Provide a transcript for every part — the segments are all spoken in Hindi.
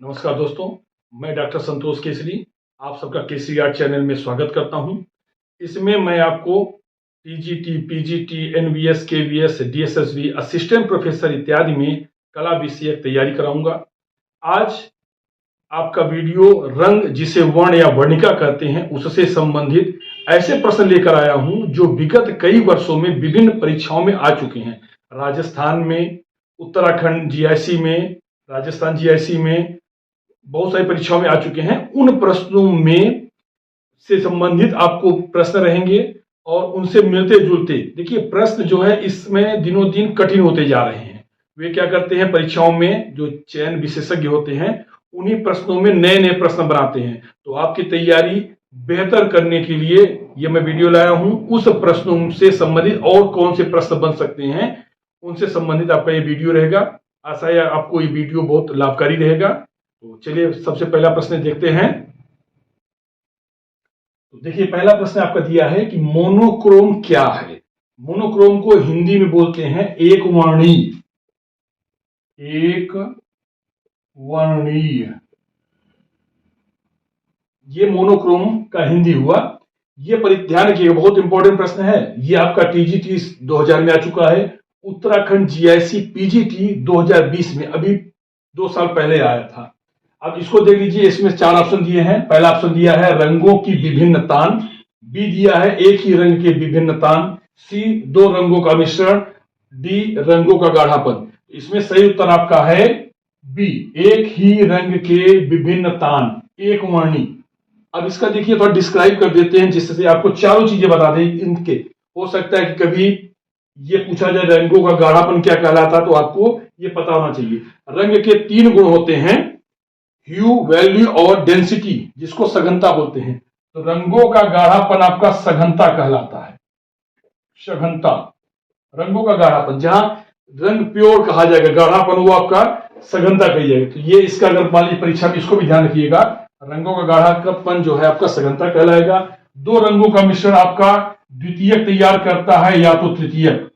नमस्कार दोस्तों, मैं डॉक्टर संतोष केसरी आप सबका केसरी आर्ट चैनल में स्वागत करता हूं। इसमें मैं आपको TGT, PGT, NVS, KVS, DSSB, assistant professor इत्यादि में कला विषयक तैयारी कराऊंगा। आज आपका वीडियो रंग, जिसे वर्ण या वर्णिका कहते हैं, उससे संबंधित ऐसे प्रश्न लेकर आया हूं जो विगत कई वर्षों में विभिन्न परीक्षाओं में आ चुके हैं। राजस्थान में, उत्तराखंड जीआईसी में, राजस्थान जीआईसी में बहुत सारी परीक्षाओं में आ चुके हैं। उन प्रश्नों में से संबंधित आपको प्रश्न रहेंगे और उनसे मिलते जुलते। देखिए, प्रश्न जो है इसमें दिनों दिन कठिन होते जा रहे हैं। वे क्या करते हैं, परीक्षाओं में जो चयन विशेषज्ञ होते हैं उन्हीं प्रश्नों में नए नए प्रश्न बनाते हैं। तो आपकी तैयारी बेहतर करने के लिए ये मैं वीडियो लाया हूं। उस प्रश्नों से संबंधित और कौन से प्रश्न बन सकते हैं उनसे संबंधित आपका ये वीडियो रहेगा। आशा है आपको ये वीडियो बहुत लाभकारी रहेगा। तो चलिए सबसे पहला प्रश्न देखते हैं। तो देखिए, पहला प्रश्न आपका दिया है कि मोनोक्रोम क्या है। मोनोक्रोम को हिंदी में बोलते हैं एक वर्णीय। एक वर्णीय, ये मोनोक्रोम का हिंदी हुआ। ये परिध्यान किए, बहुत इंपॉर्टेंट प्रश्न है। ये आपका टीजीटी 2000 में आ चुका है। उत्तराखंड जीआईसी पीजीटी 2020 में, अभी 2 साल पहले आया था। अब इसको देख लीजिए, इसमें 4 ऑप्शन दिए हैं। पहला ऑप्शन दिया है रंगों की विभिन्न तान, बी दिया है एक ही रंग के विभिन्न तान, सी 2 रंगों का मिश्रण, डी रंगों का गाढ़ापन। इसमें सही उत्तर आपका है बी, एक ही रंग के विभिन्न तान, एक वर्णी। अब इसका देखिए थोड़ा डिस्क्राइब कर देते हैं जिससे आपको चारों चीजें बता दें इनके। हो सकता है कि कभी ये पूछा जाए रंगों का गाढ़ापन क्या कहलाता, तो आपको ये पता होना चाहिए। रंग के 3 गुण होते हैं, ह्यू, वैल्यू और डेंसिटी, जिसको सघनता बोलते हैं। तो रंगों का गाढ़ापन आपका सघनता कहलाता है। सघनता, रंगों का गाढ़ापन, जहां रंग प्योर कहा जाएगा, गाढ़ापन वो आपका सघनता कही जाएगी। तो ये इसका अगर मान लीजिए परीक्षा में इसको भी ध्यान रखिएगा, रंगों का गाढ़ापन जो है आपका सघनता कहलाएगा। 2 रंगों का मिश्रण आपका द्वितीयक तैयार करता है या तो तृतीयक,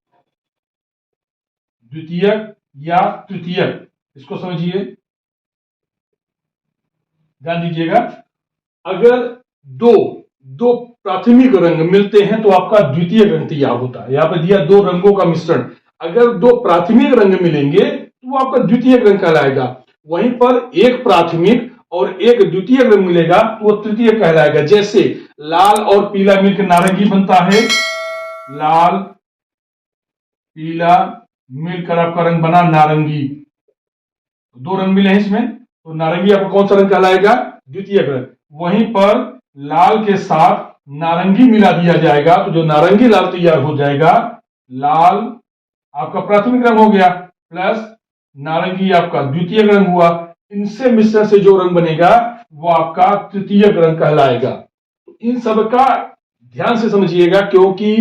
द्वितीयक या तृतीयक, इसको समझिए, ध्यान दीजिएगा। अगर दो प्राथमिक रंग मिलते हैं तो आपका द्वितीय रंग तैयार होता है। यहां पर दिया 2 रंगों का मिश्रण, अगर 2 प्राथमिक रंग मिलेंगे तो वो आपका द्वितीय रंग कहलाएगा। वहीं पर एक प्राथमिक और एक द्वितीय रंग मिलेगा तो वो तृतीय कहलाएगा। जैसे लाल और पीला मिलकर नारंगी बनता है, लाल पीला मिलकर आपका रंग बना नारंगी। 2 रंग मिले हैं इसमें, तो नारंगी आपका कौन सा रंग कहलाएगा, द्वितीय रंग। वहीं पर लाल के साथ नारंगी मिला दिया जाएगा तो जो नारंगी लाल तैयार हो जाएगा, लाल आपका प्राथमिक रंग हो गया, प्लस नारंगी आपका द्वितीय रंग हुआ। इनसे मिश्रण से जो रंग बनेगा वो आपका तृतीय रंग कहलाएगा। इन सब का ध्यान से समझिएगा, क्योंकि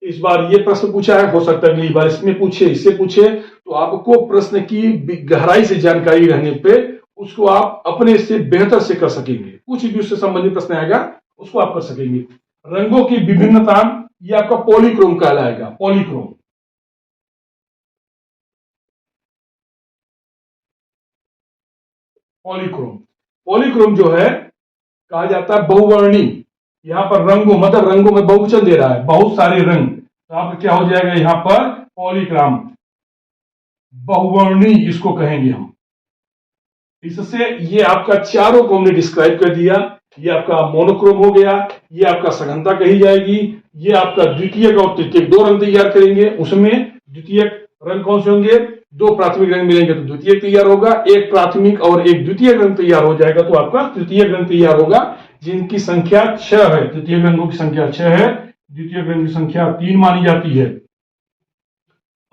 इस बार ये प्रश्न पूछा है, हो सकता है अगली बार इसमें पूछे, इससे पूछे। तो आपको प्रश्न की गहराई से जानकारी रहने पे उसको आप अपने से बेहतर से कर सकेंगे। कुछ भी उससे संबंधित प्रश्न आएगा उसको आप कर सकेंगे। रंगों की विभिन्नता, ये आपका पॉलीक्रोम कहलाएगा। पॉलीक्रोम, पॉलीक्रोम, पॉलीक्रोम जो है कहा जाता है बहुवर्णी। यहां पर रंगों, मतलब रंगों में बहुवचन दे रहा है, बहुत सारे रंग, तो आप क्या हो जाएगा यहां पर पॉलीक्राम, बहुवर्णी इसको कहेंगे हम। इससे ये आपका चारों को हमने डिस्क्राइब कर दिया। ये आपका मोनोक्रोम हो गया, ये आपका सघनता कही जाएगी, ये आपका द्वितीयक और तृतीयक 2 रंग तैयार करेंगे। उसमें द्वितीयक रंग कौन से होंगे, 2 प्राथमिक रंग मिलेंगे तो द्वितीयक तैयार होगा, एक प्राथमिक और एक द्वितीयक रंग तैयार हो जाएगा तो आपका तृतीयक रंग तैयार होगा, जिनकी संख्या 6 है। तृतीय रंगों की संख्या 6 है, द्वितीय रंग की संख्या 3 मानी जाती है।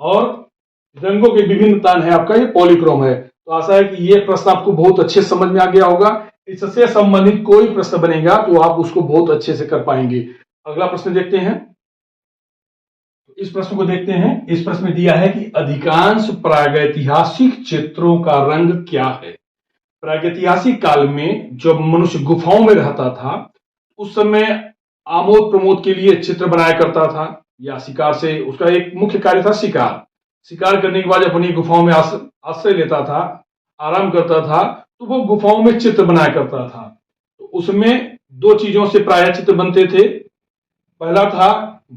और रंगों के विभिन्न तान है आपका ये पॉलीक्रोम है। तो आशा है कि ये प्रश्न आपको बहुत अच्छे समझ में आ गया होगा। इससे संबंधित कोई प्रश्न बनेगा तो आप उसको बहुत अच्छे से कर पाएंगे। अगला प्रश्न देखते हैं। इस प्रश्न को देखते हैं। इस प्रश्न में दिया है कि अधिकांश प्रागैतिहासिक चित्रों का रंग क्या है। प्रागैतिहासिक काल में जब मनुष्य गुफाओं में रहता था, उस समय आमोद प्रमोद के लिए चित्र बनाया करता था, या शिकार से, उसका एक मुख्य कार्य था शिकार। शिकार करने के बाद अपनी गुफाओं में आश्रय लेता था आराम करता था तो वो गुफाओं में चित्र बनाया करता था। तो उसमें दो चीजों से प्रायः चित्र बनते थे। पहला था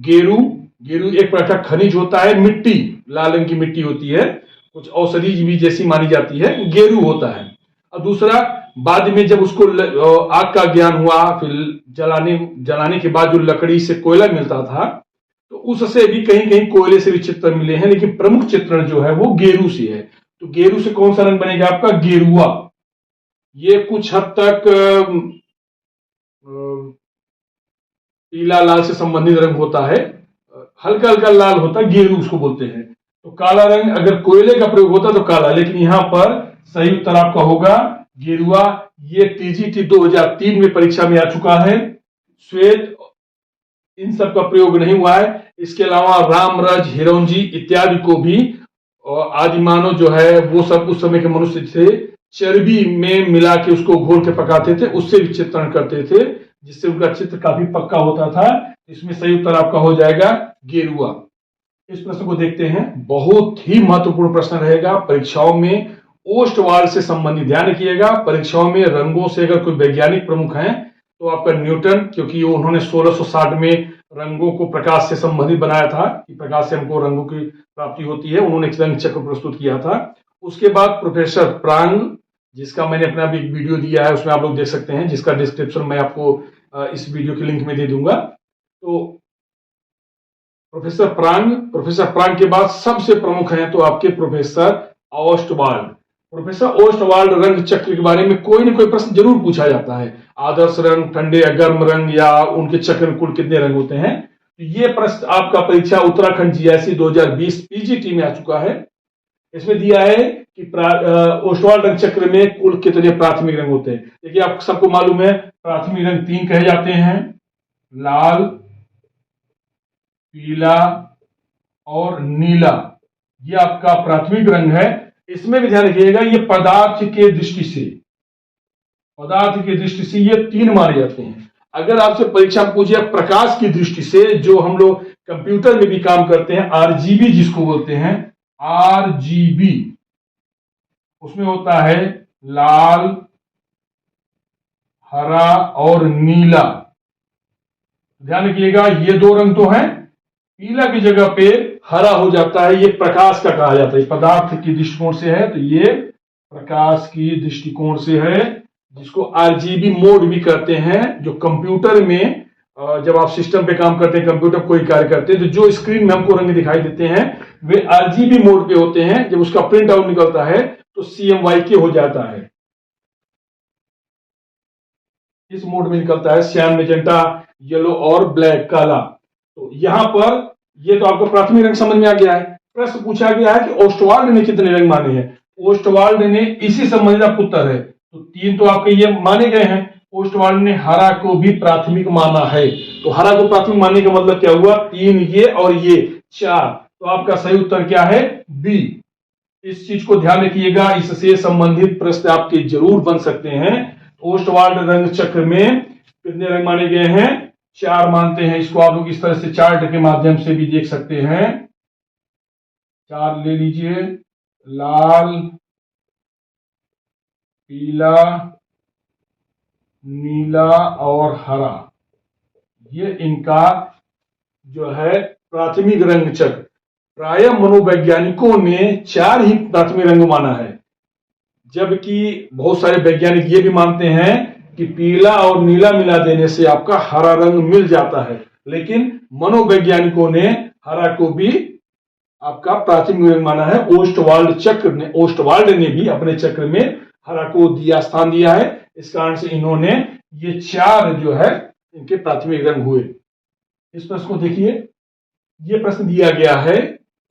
गेरू। गेरू एक प्रकार का खनिज होता है, मिट्टी, लाल रंग की मिट्टी होती है, कुछ औषधि भी जैसी मानी जाती है, गेरू होता है। और दूसरा, बाद में जब उसको आग का ज्ञान हुआ, फिर जलाने के बाद जो लकड़ी से कोयला मिलता था, तो उससे भी कहीं कहीं कोयले से भी चित्र मिले हैं, लेकिन प्रमुख चित्रण जो है वो गेरू से है। तो गेरू से कौन सा रंग बनेगा आपका? गेरुआ। ये कुछ हद तक पीला लाल से संबंधित रंग होता है, हल्का हल्का लाल होता है, गेरू उसको बोलते हैं। तो काला रंग अगर कोयले का प्रयोग होता तो काला, लेकिन यहां पर सही उत्तर आपका होगा गेरुआ। ये टीजीटी 2003 में परीक्षा में आ चुका है। श्वेत इन सब का प्रयोग नहीं हुआ है। इसके अलावा रामरज, हिरौंजी इत्यादि को भी आदि मानव जो है वो सब उस समय के मनुष्य थे, चर्बी में मिला के उसको घोल के पकाते थे, उससे भी चित्रण करते थे, जिससे उनका चित्र काफी पक्का होता था। इसमें सही उत्तर आपका हो जाएगा गेरुआ। इस प्रश्न को देखते हैं, बहुत ही महत्वपूर्ण प्रश्न रहेगा परीक्षाओं में, ओस्टवाल्ड से संबंधित। ध्यान रखिएगा, परीक्षाओं में रंगों से अगर कोई वैज्ञानिक प्रमुख हैं तो आपका न्यूटन, क्योंकि उन्होंने 1660 में रंगों को प्रकाश से संबंधित बनाया था कि प्रकाश से हमको रंगों की प्राप्ति होती है, उन्होंने एक रंग चक्र प्रस्तुत किया था। उसके बाद प्रोफेसर प्रांग, जिसका मैंने अपना भी एक वीडियो दिया है, उसमें आप लोग देख सकते हैं, जिसका डिस्क्रिप्शन मैं आपको इस वीडियो के लिंक में दे दूंगा। तो प्रोफेसर प्रांग के बाद सबसे प्रमुख हैं तो आपके प्रोफेसर ओस्टवाल्ड। प्रोफेसर ओस्टवाल्ड रंग चक्र के बारे में कोई ना कोई प्रश्न जरूर पूछा जाता है, आदर्श रंग, ठंडे या गर्म रंग, या उनके चक्र में कुल कितने रंग होते हैं। तो ये प्रश्न आपका परीक्षा उत्तराखंड जीआईसी 2020 पीजीटी में आ चुका है। इसमें दिया है कि ओस्टवाल्ड रंग चक्र में कुल कितने प्राथमिक रंग होते हैं। देखिए, आप सबको मालूम है प्राथमिक रंग 3 कहे जाते हैं, लाल, पीला और नीला। ये आपका प्राथमिक रंग है। इसमें भी ध्यान रखिएगा, ये पदार्थ की दृष्टि से ये 3 माने जाते हैं। अगर आपसे परीक्षा पूछे प्रकाश की दृष्टि से, जो हम लोग कंप्यूटर में भी काम करते हैं, आरजीबी जिसको बोलते हैं, आरजीबी, उसमें होता है लाल, हरा और नीला। ध्यान रखिएगा, ये 2 रंग तो हैं, पीला की जगह पे हरा हो जाता है, ये प्रकाश का कहा जाता है। पदार्थ की दृष्टिकोण से है तो ये प्रकाश की दृष्टिकोण से है, जिसको आरजीबी मोड भी कहते हैं। जो कंप्यूटर में जब आप सिस्टम पे काम करते हैं, कंप्यूटर कोई कार्य करते हैं, तो जो स्क्रीन में हमको रंग दिखाई देते हैं वे आरजीबी मोड पे होते हैं। जब उसका प्रिंट आउट निकलता है तो CMYK हो जाता है, इस मोड में निकलता है, श्याम, मैजेंटा, येलो और ब्लैक, काला। तो यहां पर ये तो आपको प्राथमिक रंग समझ में आ गया है। प्रश्न पूछा गया है कि ओस्टवाल्ड ने कितने रंग माने हैं। ओस्टवाल्ड ने इसी संबंधित आपका उत्तर है, तो 3 तो आपके ये माने गए हैं। ओस्टवाल्ड ने हरा को भी प्राथमिक माना है। तो हरा को प्राथमिक मानने का मतलब क्या हुआ? 3 ये और ये 4। तो आपका सही उत्तर क्या है? बी। इस चीज को ध्यान रखिएगा, इससे संबंधित प्रश्न आपके जरूर बन सकते हैं। ओस्टवाल्ड रंग चक्र में कितने रंग माने गए हैं? 4 मानते हैं। इसको आप लोग इस तरह से चार्ट के माध्यम से भी देख सकते हैं। 4 ले लीजिए, लाल, पीला, नीला और हरा, ये इनका जो है प्राथमिक रंग चक्र। प्राय मनोवैज्ञानिकों ने 4 ही प्राथमिक रंग माना है, जबकि बहुत सारे वैज्ञानिक ये भी मानते हैं कि पीला और नीला मिला देने से आपका हरा रंग मिल जाता है। लेकिन मनोवैज्ञानिकों ने हरा को भी आपका प्राथमिक रंग माना है। ओस्टवाल्ड ने भी अपने चक्र में हरा को दिया, स्थान दिया है। इस कारण से इन्होंने ये 4 जो है इनके प्राथमिक रंग हुए। इस प्रश्न को देखिए, ये प्रश्न दिया गया है,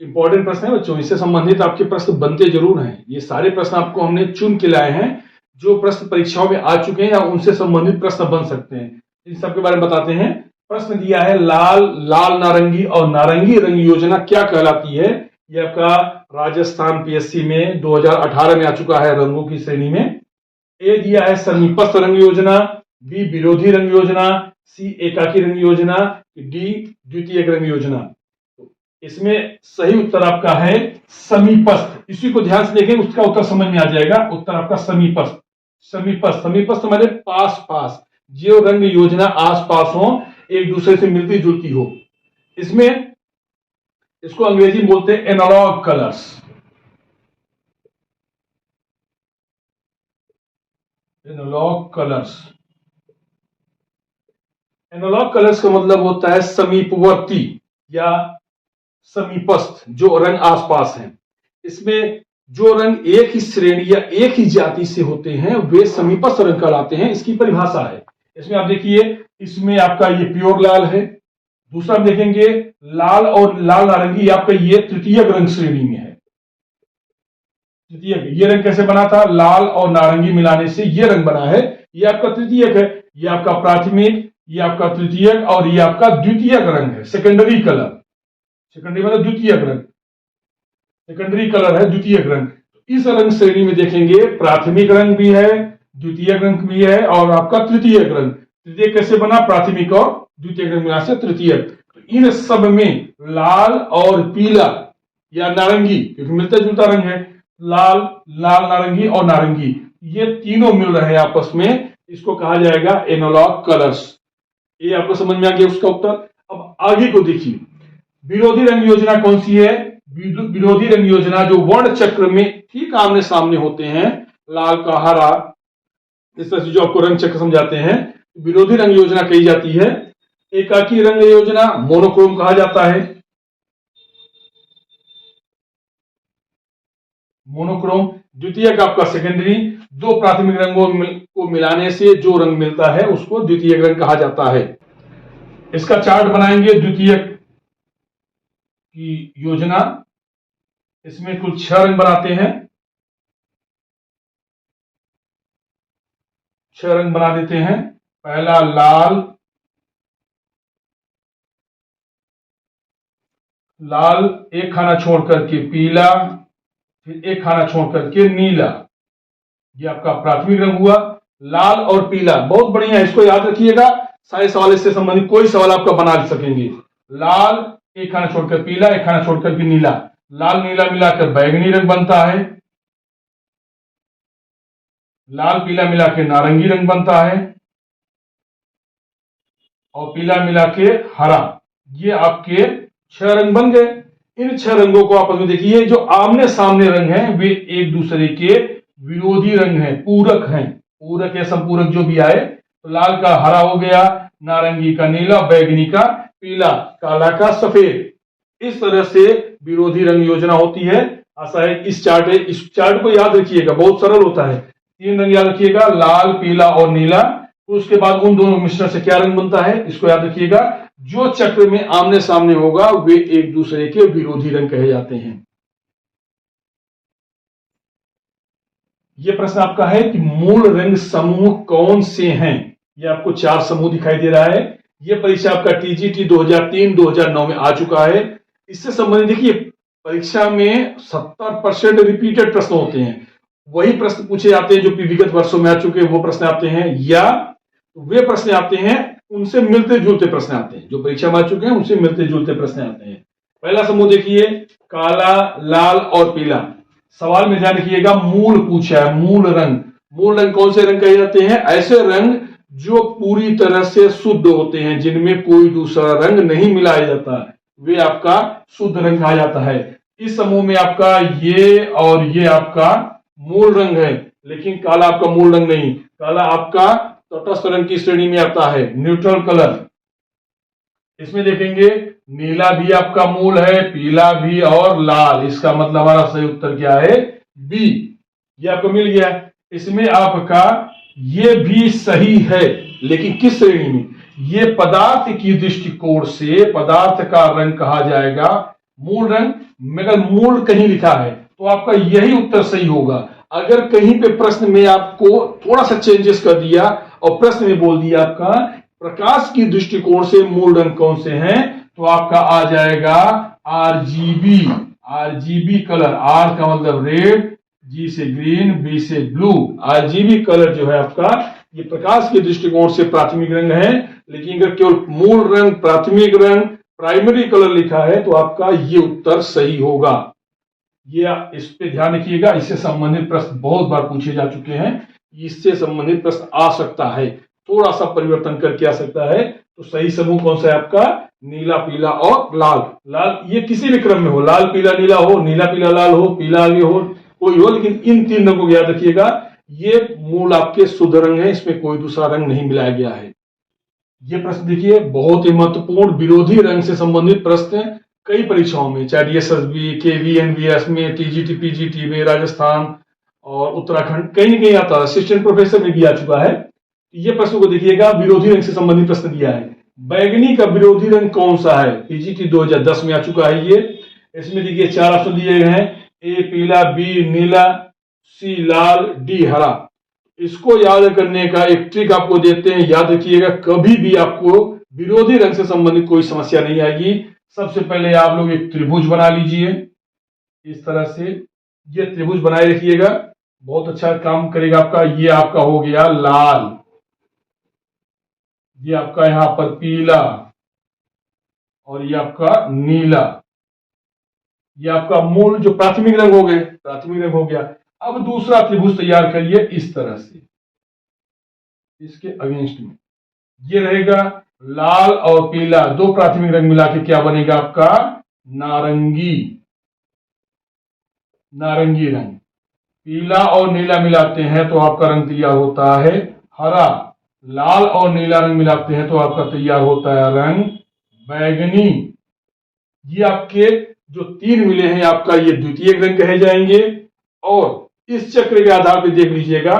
इंपॉर्टेंट प्रश्न है बच्चों, इससे संबंधित आपके प्रश्न बनते जरूर हैं। ये सारे प्रश्न आपको हमने चुन के लाए हैं, जो प्रश्न परीक्षाओं में आ चुके हैं या उनसे संबंधित प्रश्न बन सकते हैं। इन सब के बारे में बताते हैं। प्रश्न दिया है, लाल नारंगी और नारंगी रंग योजना क्या कहलाती है? यह आपका राजस्थान PSC में 2018 में आ चुका है, रंगों की श्रेणी में। ए दिया है समीपस्थ रंग योजना, बी विरोधी रंग योजना, सी एकाकी रंग योजना, डी द्वितीयक रंग योजना। इसमें सही उत्तर आपका है समीपस्थ। इसी को ध्यान से देखें, उसका उत्तर समझ में आ जाएगा। उत्तर आपका समीपस्थ। समीपस्थ, समीपस्थ हमारे पास पास, जो रंग योजना आस पास हो, एक दूसरे से मिलती जुलती हो। इसमें इसको अंग्रेजी में बोलते हैं analogue colours. Analogue colours, analogue colours का मतलब होता है समीपवर्ती या समीपस्थ, जो रंग आसपास हैं। इसमें जो रंग एक ही श्रेणी या एक ही जाति से होते हैं वे समीपस्थ रंग कहलाते हैं। इसकी परिभाषा है। इसमें आप देखिए, इसमें आपका ये प्योर लाल है। दूसरा हम देखेंगे लाल और लाल नारंगी, आपका ये तृतीयक रंग श्रेणी में है। तृतीयक, ये रंग कैसे बना था? लाल और नारंगी मिलाने से ये रंग बना है। ये आपका तृतीयक है, ये आपका प्राथमिक, ये आपका तृतीयक और ये आपका द्वितीयक रंग है, सेकेंडरी कलर। सेकेंडरी मतलब द्वितीयक रंग, सेकेंडरी कलर है द्वितीयक रंग। इस रंग श्रेणी में देखेंगे प्राथमिक रंग भी है, द्वितीयक रंग भी है और आपका तृतीयक रंग। तृतीयक कैसे बना? प्राथमिक और द्वितीयक रंग मिला से तृतीयक। तो इन सब में लाल और पीला या नारंगी, क्योंकि मिलता जुलता रंग है, लाल, लाल नारंगी और नारंगी, ये तीनों मिल रहे हैं आपस में, इसको कहा जाएगा एनालॉग कलर्स। ये आपको समझ में आ गया उसका उत्तर। अब आगे को देखिए, विरोधी रंग योजना कौन सी है? विरोधी रंग योजना जो वर्ण चक्र में ठीक आमने सामने होते हैं, लाल का हरा, इस तरह से जो आपको रंग चक्र समझाते हैं, विरोधी रंग योजना कही जाती है। एकाकी रंग योजना मोनोक्रोम कहा जाता है। मोनोक्रोम। द्वितीयक आपका सेकेंडरी, दो प्राथमिक रंगों को मिलाने से जो रंग मिलता है उसको द्वितीयक रंग कहा जाता है। इसका चार्ट बनाएंगे द्वितीयक की योजना। इसमें कुल 6 रंग बनाते हैं, 6 रंग बना देते हैं। पहला लाल, लाल एक खाना छोड़ करके पीला, फिर एक खाना छोड़ करके नीला, ये आपका प्राथमिक रंग हुआ। लाल और पीला बहुत बढ़िया है, इसको याद रखिएगा। सारे सवाल इससे संबंधित कोई सवाल आपका बना सकेंगे। लाल एक खाना छोड़कर पीला, एक खाना छोड़कर के नीला, लाल नीला मिलाकर बैगनी रंग बनता है। लाल पीला मिला के नारंगी रंग बनता है और पीला मिला के हरा। ये आपके 6 रंग बन गए। इन 6 रंगों को आपस में देखिए, जो आमने सामने रंग हैं वे एक दूसरे के विरोधी रंग हैं, पूरक हैं। पूरक या संपूरक जो भी आए, तो लाल का हरा हो गया, नारंगी का नीला, बैगनी का पीला, काला का सफेद। इस तरह से विरोधी रंग योजना होती है। आशा है इस चार्ट को याद रखिएगा, बहुत सरल होता है। 3 रंग याद रखिएगा, लाल पीला और नीला। उसके बाद उन दोनों मिश्रण से क्या रंग बनता है, इसको याद रखिएगा। जो चक्र में आमने सामने होगा वे एक दूसरे के विरोधी रंग कहे जाते हैं। यह प्रश्न आपका है कि मूल रंग समूह कौन से हैं। यह आपको 4 समूह दिखाई दे रहा है। यह परीक्षा आपका टीजीटी 2003-2009 में आ चुका है। इससे संबंधित देखिए, परीक्षा में 70% रिपीटेड प्रश्न होते हैं। वही प्रश्न पूछे जाते हैं जो विगत वर्षों में आ चुके हैं, वो प्रश्न आते हैं, या वे प्रश्न आते हैं उनसे मिलते जुलते प्रश्न आते हैं। जो परीक्षा में आ चुके हैं उनसे मिलते जुलते प्रश्न आते हैं। पहला समूह देखिए, काला, लाल और पीला। सवाल में ध्यान रखिएगा, मूल पूछा है, मूल रंग। मूल रंग कौन से रंग कहे जाते हैं? ऐसे रंग जो पूरी तरह से शुद्ध होते हैं, जिनमें कोई दूसरा रंग नहीं मिलाया जाता, वे आपका शुद्ध रंग कहा जाता है। इस समूह में आपका ये और ये आपका मूल रंग है, लेकिन काला आपका मूल रंग नहीं। काला आपका तटस्थ रंग की श्रेणी में आता है, न्यूट्रल कलर। इसमें देखेंगे नीला भी आपका मूल है, पीला भी और लाल। इसका मतलब हमारा सही उत्तर क्या है? बी। ये आपको मिल गया। इसमें आपका ये भी सही है, लेकिन किस श्रेणी में? ये पदार्थ की दृष्टिकोण से पदार्थ का रंग कहा जाएगा मूल रंग। मगर मूल कहीं लिखा है तो आपका यही उत्तर सही होगा। अगर कहीं पे प्रश्न में आपको थोड़ा सा चेंजेस कर दिया और प्रश्न में बोल दिया आपका प्रकाश की दृष्टिकोण से मूल रंग कौन से हैं, तो आपका आ जाएगा आरजीबी। आरजीबी कलर, आर का मतलब रेड, जी से ग्रीन, बी से ब्लू। आरजीबी कलर जो है आपका, ये प्रकाश के दृष्टिकोण से प्राथमिक रंग है। लेकिन अगर केवल मूल रंग, प्राथमिक रंग प्राइमरी कलर लिखा है तो आपका ये उत्तर सही होगा। ये इस पे ध्यान रखिएगा, इससे संबंधित प्रश्न बहुत बार पूछे जा चुके हैं, इससे संबंधित प्रश्न आ सकता है, थोड़ा सा परिवर्तन करके आ सकता है। तो सही समूह कौन सा है आपका? नीला, पीला और लाल। लाल ये किसी भी क्रम में हो, लाल पीला नीला हो, नीला पीला लाल हो, पीला आगे हो, कोई हो, लेकिन इन तीन रंगों को याद रखिएगा। ये मूल आपके शुद्ध रंग है, इसमें कोई दूसरा रंग नहीं मिलाया गया है। ये प्रश्न देखिए बहुत ही महत्वपूर्ण, विरोधी रंग से संबंधित प्रश्न कई परीक्षाओं में, चाहे डीएसएसबी, केवी, एनवीएस में, टीजीटी, पीजीटी में, राजस्थान और उत्तराखंड कहीं न कहीं आता है, असिस्टेंट प्रोफेसर में भी आ चुका है। ये प्रश्न को देखिएगा, विरोधी रंग से संबंधित प्रश्न दिया है। बैगनी का विरोधी रंग कौन सा है? पीजीटी 2010 में आ चुका है ये। इसमें देखिए 4 ऑप्शन दिए गए हैं, ए पीला, बी नीला, सी लाल, डी हरा। इसको याद करने का एक ट्रिक आपको देते हैं, याद रखिएगा, कभी भी आपको विरोधी रंग से संबंधित कोई समस्या नहीं आएगी। सबसे पहले आप लोग एक त्रिभुज बना लीजिए, इस तरह से ये त्रिभुज बनाए रखिएगा, बहुत अच्छा काम करेगा आपका। ये आपका हो गया लाल, ये आपका यहां पर पीला और ये आपका नीला। ये आपका मूल जो प्राथमिक रंग हो गए, प्राथमिक रंग हो गया। अब दूसरा त्रिभुज तैयार करिए इस तरह से, इसके अगेंस्ट में ये रहेगा लाल और पीला, दो प्राथमिक रंग मिला के क्या बनेगा आपका? नारंगी, नारंगी रंग। पीला और नीला मिलाते हैं तो आपका रंग तैयार होता है हरा। लाल और नीला रंग मिलाते हैं तो आपका तैयार होता है रंग बैगनी। ये आपके जो तीन मिले हैं, आपका ये द्वितीय रंग कहे जाएंगे। और इस चक्र के आधार पर देख लीजिएगा,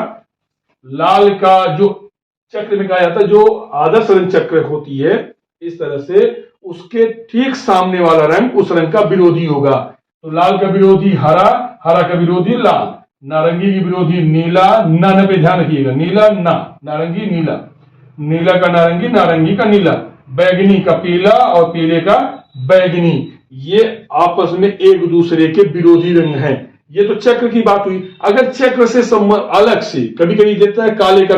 लाल का जो चक्र में कहा जाता है, जो आदर्श रंग चक्र होती है इस तरह से, उसके ठीक सामने वाला रंग उस रंग का विरोधी होगा। तो लाल का विरोधी हरा, हरा का विरोधी लाल, नारंगी की विरोधी नीला, ना पे ध्यान रखिएगा, नीला ना, नारंगी नीला, नीला का नारंगी, नारंगी का नीला, बैगनी का पीला और पीले का बैगनी। ये आपस में एक दूसरे के विरोधी रंग हैं। ये तो चक्र की बात हुई। अगर चक्र से अलग से कभी कभी देता है काले का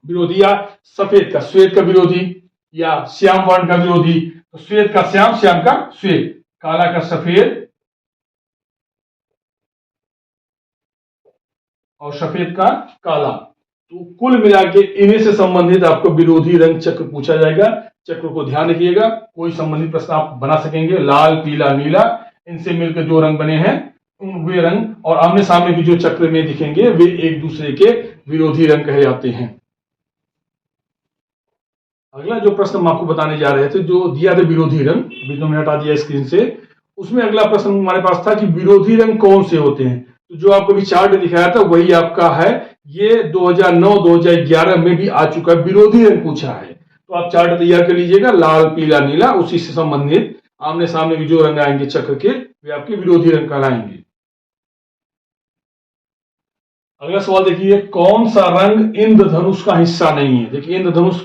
विरोधी या सफेद का, श्वेत का विरोधी या श्याम वर्ण का विरोधी, तो श्वेत का श्याम, श्याम का श्वेत, काला का सफेद और सफेद का काला। तो कुल मिला के इन्हीं से संबंधित आपको विरोधी रंग चक्र पूछा जाएगा। चक्र को ध्यान रखिएगा, कोई संबंधित प्रश्न आप बना सकेंगे। लाल पीला नीला, इनसे मिलकर जो रंग बने हैं वे रंग, और आमने सामने भी जो चक्र में दिखेंगे वे एक दूसरे के विरोधी रंग कहे जाते हैं। अगला जो प्रश्न हम आपको बताने जा रहे थे, जो दिया था विरोधी रंग, अभी तो मैंने हटा दिया स्क्रीन से, उसमें अगला प्रश्न हमारे पास था कि विरोधी रंग कौन से होते हैं। तो जो आपको अभी चार्ट दिखाया था वही आपका है। ये 2009-2011 में भी आ चुका है, विरोधी रंग पूछा है। तो आप चार्ट तैयार कर लीजिएगा, लाल पीला नीला, उसी से संबंधित आमने सामने भी जो रंग आएंगे चक्र के, वे आपके विरोधी रंग कहलाएंगे। अगला सवाल देखिए, कौन सा रंग इंद्रधनुष का हिस्सा नहीं है? देखिए इंद्रधनुष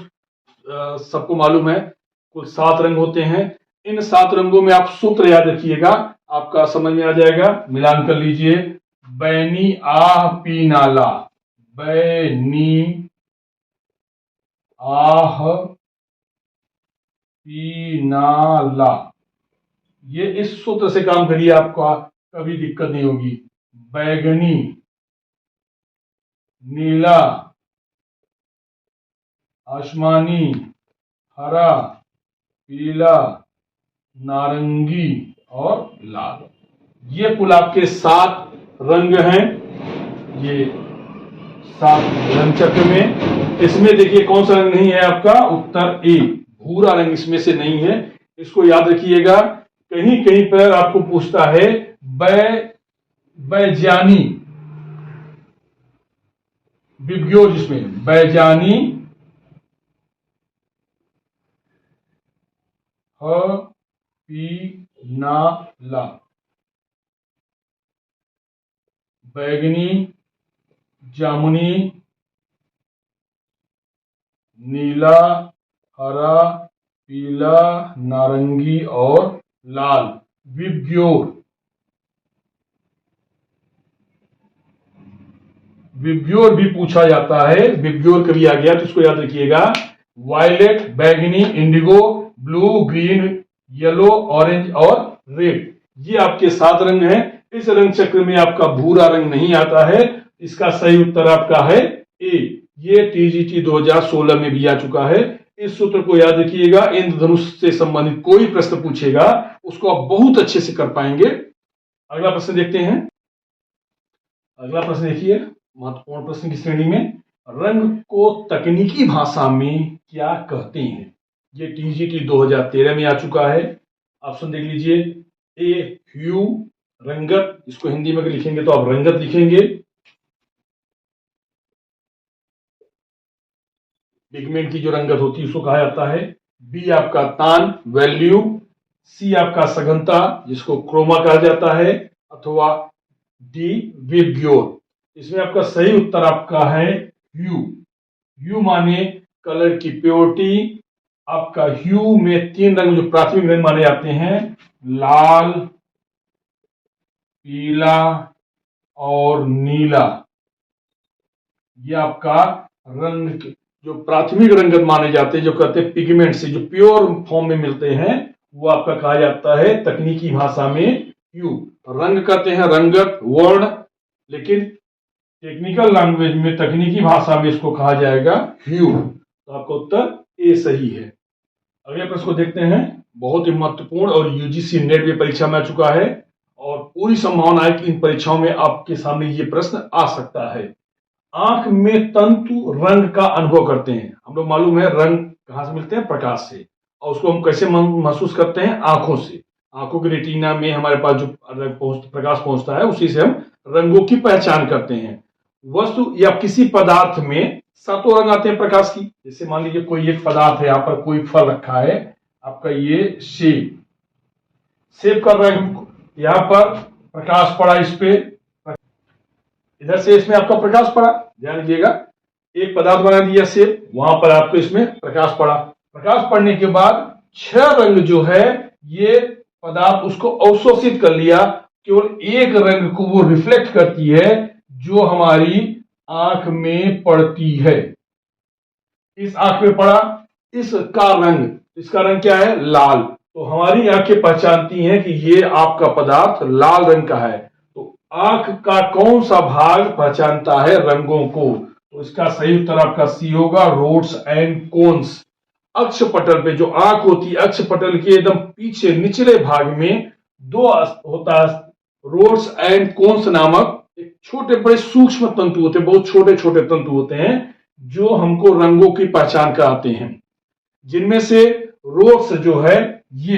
सबको मालूम है, कुल 7 रंग होते हैं। इन 7 रंगों में आप सूत्र याद रखिएगा, आपका समझ में आ जाएगा। मिलान कर लीजिए, बैनी आह पी नाला, बैनी आह पी नाला। ये इस सूत्र से काम करिए, आपको कभी दिक्कत नहीं होगी। बैगनी, नीला, आसमानी, हरा, पीला, नारंगी और लाल, ये कुल आपके 7 रंग हैं। ये 7 रंग चक्र में, इसमें देखिए कौन सा रंग नहीं है आपका? उत्तर ए, भूरा रंग इसमें से नहीं है। इसको याद रखिएगा। कहीं कहीं पर आपको पूछता है बैजानी, विब्ग्यो, जिसमें बैजानी ह पी ना ला, बैगनी, जामुनी, नीला, हरा, पीला, नारंगी और लाल, विब्ग्योर। विब्ग्योर भी पूछा जाता है, विब्ग्योर कभी आ गया तो इसको याद रखिएगा। वायलेट, बैगनी, Indigo, blue, green, yellow, orange और रेड, ये आपके 7 रंग हैं। इस रंग चक्र में आपका भूरा रंग नहीं आता है। इसका सही उत्तर आपका है ए। ये टीजीटी 2016 में भी आ चुका है। इस सूत्र को याद रखिएगा। इंद्रधनुष से संबंधित कोई प्रश्न पूछेगा उसको आप बहुत अच्छे से कर पाएंगे। अगला प्रश्न देखते हैं। अगला प्रश्न देखिए, महत्वपूर्ण प्रश्न की श्रेणी में, रंग को तकनीकी भाषा में क्या कहते हैं? ये टीजीटी 2013 में आ चुका है। ऑप्शन देख लीजिए। ए ह्यू, रंगत, इसको हिंदी में लिखेंगे तो आप रंगत लिखेंगे। पिगमेंट की जो रंगत होती है उसको कहा जाता है। बी आपका तान, वैल्यू। सी आपका सघनता, जिसको क्रोमा कहा जाता है, अथवा डी विबग्योर। इसमें आपका सही उत्तर आपका है ह्यू। ह्यू माने कलर की प्योरिटी। आपका ह्यू में 3 रंग जो प्राथमिक रंग माने जाते हैं, लाल, पीला और नीला, ये आपका रंग जो प्राथमिक रंगत माने जाते हैं, जो कहते हैं पिगमेंट से जो प्योर फॉर्म में मिलते हैं, वो आपका कहा जाता है तकनीकी भाषा में ह्यू। रंग कहते हैं रंगत, वर्ण, लेकिन टेक्निकल लैंग्वेज में, तकनीकी भाषा में इसको कहा जाएगा ह्यू। तो आपका उत्तर ए सही है। अगले प्रश्न को देखते हैं। बहुत ही महत्वपूर्ण और यूजीसी नेट में परीक्षा में आ चुका है और पूरी संभावना है कि इन परीक्षाओं में आपके सामने ये प्रश्न आ सकता है। आंख में तंतु रंग का अनुभव करते हैं। हम लोग मालूम है रंग कहां से मिलते हैं? प्रकाश से। और उसको हम कैसे महसूस करते हैं? आंखों से। आंखों के रेटिना में हमारे पास जो प्रकाश पहुंचता है उसी से हम रंगों की पहचान करते हैं। वस्तु या किसी पदार्थ में 7 रंग आते हैं प्रकाश की। जैसे मान लीजिए कोई एक पदार्थ है, यहाँ पर कोई फल रखा है, आपका ये सेब। सेब कर रहे हैं, यहाँ पर प्रकाश पड़ा इस पे, इधर से इसमें आपका प्रकाश पड़ा। ध्यान दीजिएगा, एक पदार्थ बना दिया सेब, वहां पर आपको इसमें प्रकाश पड़ा। प्रकाश पड़ने के बाद 6 रंग जो है ये पदार्थ उसको अवशोषित कर लिया। केवल एक रंग को वो रिफ्लेक्ट करती है जो हमारी आंख में पड़ती है। इस आंख में पड़ा इसका रंग क्या है? लाल। तो हमारी आंखें पहचानती हैं कि ये आपका पदार्थ लाल रंग का है। तो आंख का कौन सा भाग पहचानता है रंगों को? तो इसका सही उत्तर आपका सी होगा, रोड्स एंड कोन्स। अक्ष पटल पे जो आंख होती है, अक्ष पटल के एकदम पीछे निचले भाग में 2 होता है, रोड्स एंड कोन्स नामक एक छोटे बड़े सूक्ष्म तंतु होते हैं, बहुत छोटे छोटे तंतु होते हैं जो हमको रंगों की पहचान कराते हैं। जिनमें से रोड्स जो है, ये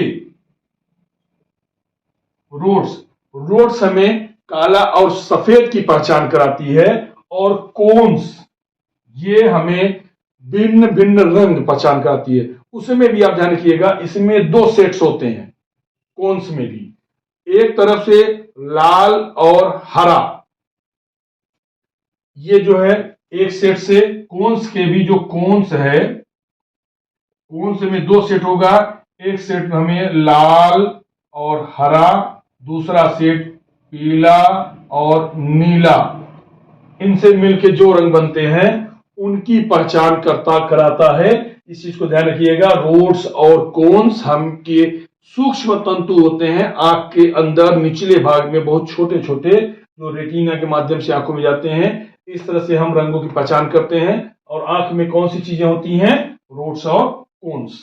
रोड्स हमें काला और सफेद की पहचान कराती है, और कोन्स ये हमें भिन्न भिन्न रंग पहचान कराती है। उसमें भी आप ध्यान रखिएगा, इसमें 2 सेट्स होते हैं कोन्स में भी, एक तरफ से लाल और हरा, ये जो है एक सेट से। कोन्स के भी जो कोन्स है, कोन्स में 2 सेट होगा, एक सेट हमें लाल और हरा, दूसरा सेट पीला और नीला। इनसे मिलके जो रंग बनते हैं उनकी पहचान कराता है। इस चीज को ध्यान रखिएगा। रोड्स और कोन्स हम के सूक्ष्म तंतु होते हैं आंख के अंदर निचले भाग में, बहुत छोटे छोटे, जो रेटिना के माध्यम से आंखों में जाते हैं। इस तरह से हम रंगों की पहचान करते हैं। और आंख में कौन सी चीजें होती हैं? रोड्स और कोन्स।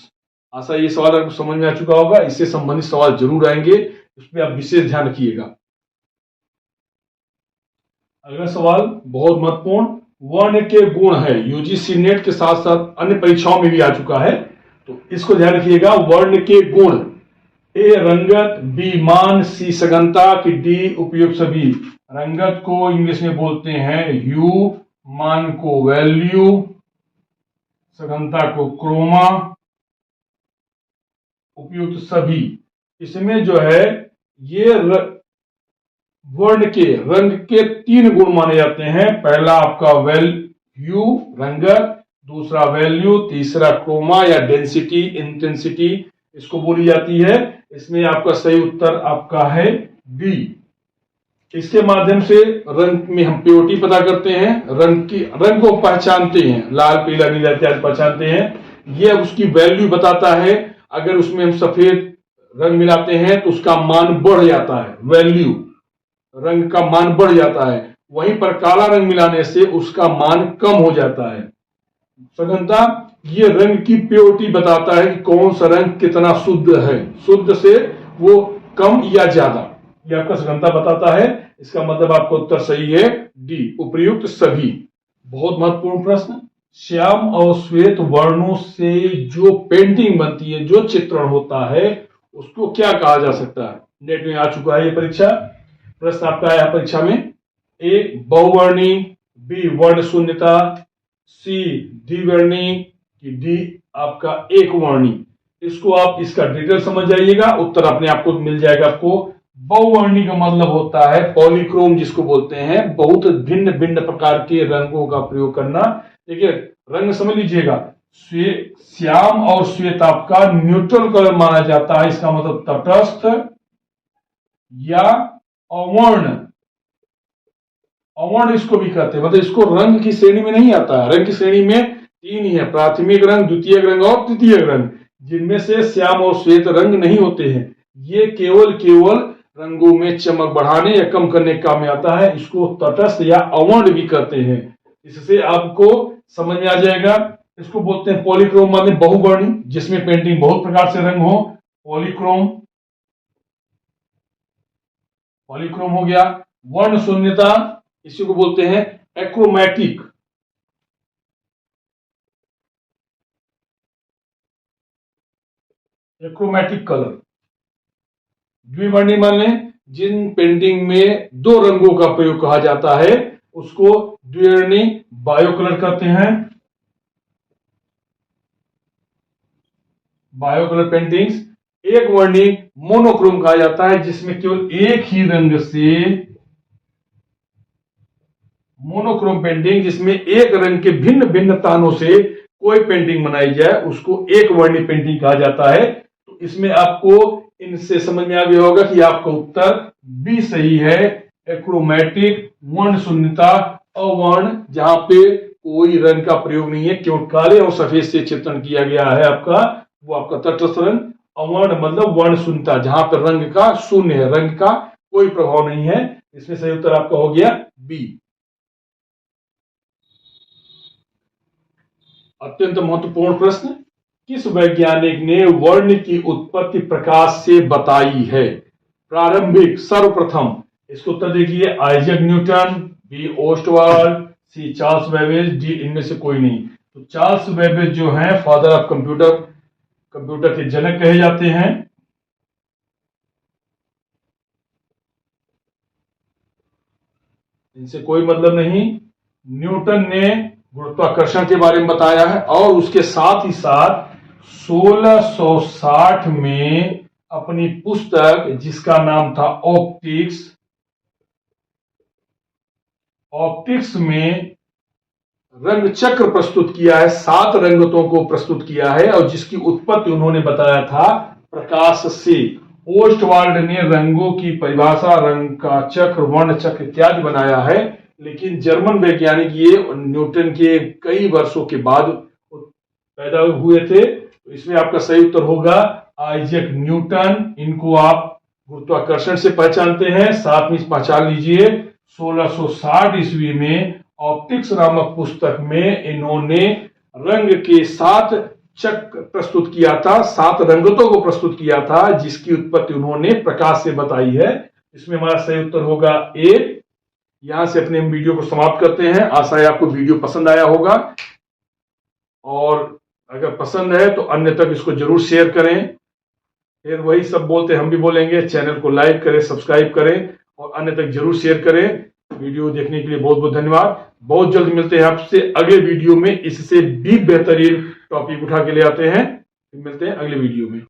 आशा ये सवाल आपको समझ में आ चुका होगा। इससे संबंधित सवाल जरूर आएंगे, उसमें आप विशेष ध्यान रखिएगा। अगला सवाल बहुत महत्वपूर्ण, वर्ण के गुण है। यूजीसी नेट के साथ साथ अन्य परीक्षाओं में भी आ चुका है, तो इसको ध्यान रखिएगा। वर्ण के गुण, ए रंगत, बी मान, सी सघनता की डी उपयुक्त सभी। रंगत को इंग्लिश में बोलते हैं ह्यू, मान को वैल्यू, सघनता को क्रोमा, उपयुक्त सभी। इसमें जो है ये वर्ण के रंग के 3 गुण माने जाते हैं। पहला आपका ह्यू रंगत, दूसरा वैल्यू, तीसरा क्रोमा या डेंसिटी इंटेंसिटी इसको बोली जाती है। इसमें आपका सही उत्तर आपका है बी। इसके माध्यम से रंग में हम प्योरिटी पता करते हैं, रंग को पहचानते हैं, लाल पीला नीला इत्यादि पहचानते हैं। यह उसकी वैल्यू बताता है अगर उसमें हम सफेद रंग मिलाते हैं तो उसका मान बढ़ जाता है, वैल्यू रंग का मान बढ़ जाता है। वहीं पर काला रंग मिलाने से उसका मान कम हो जाता है। सघनता ये रंग की प्योरिटी बताता है कि कौन सा रंग कितना शुद्ध है, शुद्ध से वो कम या ज्यादा, ये आपका सघनता बताता है। इसका मतलब आपका उत्तर सही है डी, उपर्युक्त सभी। बहुत महत्वपूर्ण प्रश्न, श्याम और श्वेत वर्णों से जो पेंटिंग बनती है, जो चित्रण होता है, उसको क्या कहा जा सकता है? नेट में आ चुका है ये परीक्षा, प्रश्न आपका आया परीक्षा में। ए बहुवर्णी, बी वर्ण शून्यता, सी द्विवर्णी, कि डी आपका एक वर्णी। इसको आप इसका डिटेल समझ जाइएगा, उत्तर अपने आप को मिल जाएगा आपको। बहुवर्णी का मतलब होता है पॉलीक्रोम जिसको बोलते हैं, बहुत भिन्न भिन्न प्रकार के रंगों का प्रयोग करना। देखिए रंग समझ लीजिएगा, श्याम और श्वेत आपका न्यूट्रल कलर माना जाता है, इसका मतलब तटस्थ या अवर्ण, अवर्ण इसको भी कहते हैं, मतलब इसको रंग की श्रेणी में नहीं आता है। रंग की श्रेणी में तीन ही है, प्राथमिक रंग, द्वितीयक रंग और तृतीयक रंग, जिनमें से श्याम और श्वेत रंग नहीं होते हैं। ये केवल रंगों में चमक बढ़ाने या कम करने के काम में आता है। इसको तटस्थ या अवर्ण भी कहते हैं। इससे आपको समझ में आ जाएगा। इसको बोलते हैं पॉलीक्रोम, माने बहुवर्णी, जिसमें पेंटिंग बहुत प्रकार से रंग हो, पॉलीक्रोम, पॉलीक्रोम हो गया। वर्ण शून्यता, इसी को बोलते हैं एक्रोमैटिक, एक्रोमैटिक कलर। द्विवर्णी माने जिन पेंटिंग में दो रंगों का प्रयोग कहा जाता है, उसको द्विवर्णी बायो कलर कहते हैं। Bio colour paintings. एक वर्णी मोनोक्रोम कहा जाता है, जिसमें केवल एक ही रंग से, मोनोक्रोम पेंटिंग जिसमें एक रंग के भिन्न भिन्न तानों से कोई पेंटिंग बनाई जाए, उसको एक वर्णी पेंटिंग कहा जाता है। तो इसमें आपको इनसे समझ में आ गया होगा कि आपका उत्तर बी सही है, एक्रोमैटिक, वर्ण शून्यता, अवर्ण, जहां पे कोई रंग का प्रयोग नहीं है, केवल काले और सफेद से चित्रण किया गया है आपका, वो आपका तटस्थ रंग। अवर्ण मतलब वर्ण शून्यता, जहां पर रंग का शून्य है, रंग का कोई प्रभाव नहीं है। इसमें सही उत्तर आपका हो गया बी। अत्यंत महत्वपूर्ण प्रश्न, किस वैज्ञानिक ने वर्ण की उत्पत्ति प्रकाश से बताई है? प्रारंभिक, सर्वप्रथम। इसको उत्तर देखिए, Isaac Newton, B Ostwald, C Charles Babbage, D इनमें से कोई नहीं। तो चार्ल्स बेबेज जो हैं फादर ऑफ कंप्यूटर, कंप्यूटर के जनक कहे जाते हैं। इनसे कोई मतलब नहीं। न्यूटन ने गुरुत्वाकर्षण के बारे में बताया है, और उसके साथ ही साथ 1660 में अपनी पुस्तक जिसका नाम था ऑप्टिक्स, ऑप्टिक्स में रंग चक्र प्रस्तुत किया है, 7 रंगतों को प्रस्तुत किया है, और जिसकी उत्पत्ति उन्होंने बताया था प्रकाश से। ओस्टवाल्ड ने रंगों की परिभाषा, रंग का चक्र, वर्ण चक्र इत्यादि बनाया है, लेकिन जर्मन वैज्ञानिक ये न्यूटन के कई वर्षों के बाद पैदा हुए थे। तो इसमें आपका सही उत्तर होगा आइजैक न्यूटन। इनको आप गुरुत्वाकर्षण से पहचानते हैं, साथ में पहचान लीजिए 1660 ईस्वी में ऑप्टिक्स नामक पुस्तक में इन्होंने रंग के 7 चक्र प्रस्तुत किया था, 7 रंगतों को प्रस्तुत किया था, जिसकी उत्पत्ति उन्होंने प्रकाश से बताई है। इसमें हमारा सही उत्तर होगा ए। यहां से अपने वीडियो को समाप्त करते हैं। आशा है आपको वीडियो पसंद आया होगा, और अगर पसंद है तो अन्य तक इसको जरूर शेयर करें। फिर वही सब बोलते हम भी बोलेंगे, चैनल को लाइक करें, सब्सक्राइब करें और अन्य तक जरूर शेयर करें। वीडियो देखने के लिए बहुत बहुत धन्यवाद। बहुत जल्द मिलते हैं आपसे अगले वीडियो में, इससे भी बेहतरीन टॉपिक उठा के ले आते हैं। मिलते हैं अगले वीडियो में।